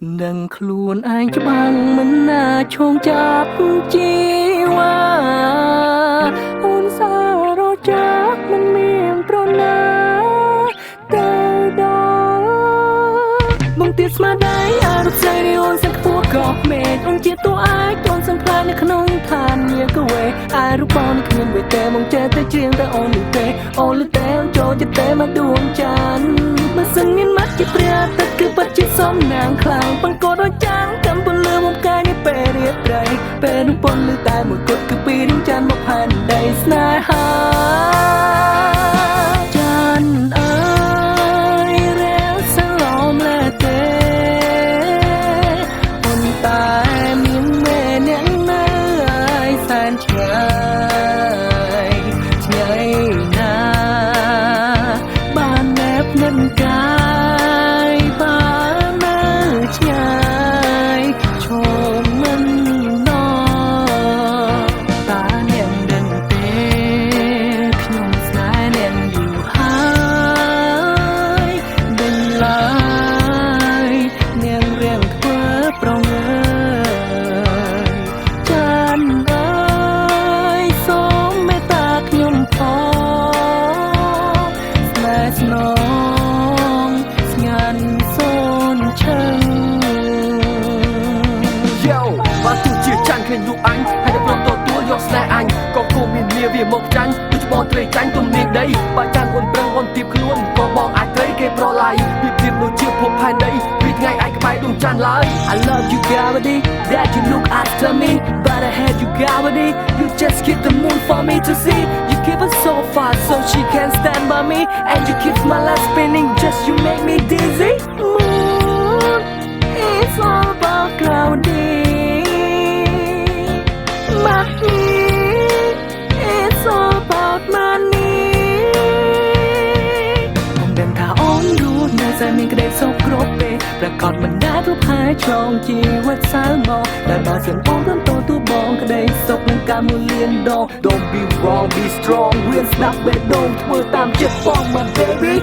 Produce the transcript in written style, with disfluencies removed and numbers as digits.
ដឹងខ្លួនឯងច្បាំងមិនណាឈោងចាប់ជីវ៉ាអូនសារចាក់មិនមានប្រណាទៅដល់បងទៀតស្មារតីអរុបស្រីរីអូនសឹកពួរក៏មេឃអូនជាតួឯកអូនសង្ខ្លាញ់នៅក្នុងឋានញាកវេអរុបបងគ្មានវេទេមកចេះតែច្រៀងតែអូនលឺទេអូនលឺទេអូនចូលចិត្តទេមកដួងចានបើសិនមានមាត់ជាព្រះអាទិត្យគឺពិតជាសំណាងខ្លាំងបង្កត់ដូចចាំងកំពុងលឺមកកាយនេះពេលរាត្រីពេលនោះពន់លឺតែមួយគត់គឺពីរៀងចានមកផែនដីស្នេហាចានអើយរាំងសឡំលែទេអូនតែមានមេអ្នកនៅឯសែនឆ្ងាយឆ្ងាយណាបានណែបនឹងកាយបាននៅឆ្ងាយឈរមិនណតានាងដឹងទេខ្ញុំស្នេហ៍នាងយូរហើយដឹងឡើយនាងរៀងធ្វើប្រងើចានអើយសូមមេត្តាខ្ញុំផងស្នេហ៍ស្នងស្ងាត់សូនឈឹង Yo បើទោះជាចាញ់ឃើញរូបអញហើយតែព្រមទទួលយកស្នេហ៍អញក៏គួរមានមាវាមកចាញ់ដូចបងត្រីចាញ់ទំនាយដីបើចាំងអូនប្រឹងអូនទៀបខ្លួនក៏បងអាចត្រីគេប្រឡាយពីព្រៀបដូចជាភពផែនដីពីថ្ងៃឯងក្បែរដួងច័ន្ទឡើយ I love you gravity that you look after me but I had you gravity you just keep the moon for me to see you keep it so far so she can stand by me and you keep my life spinning just you make me dizzy moon it's all about gravity money it's all about money ผมដឹងថាអូនรู้នៅតែមានក្តីសុខគ្រប់ពេលប្រកាសមិនដែលទប់ហើយឆ្លងជីវិតសៅមកតែបើសិនអូនទទួលបងក្តីសុខនឹងការមួយលានដង Don't be wrong be strong រៀនស្ដាប់បេះដូងធ្វើតាមចិត្តបង my baby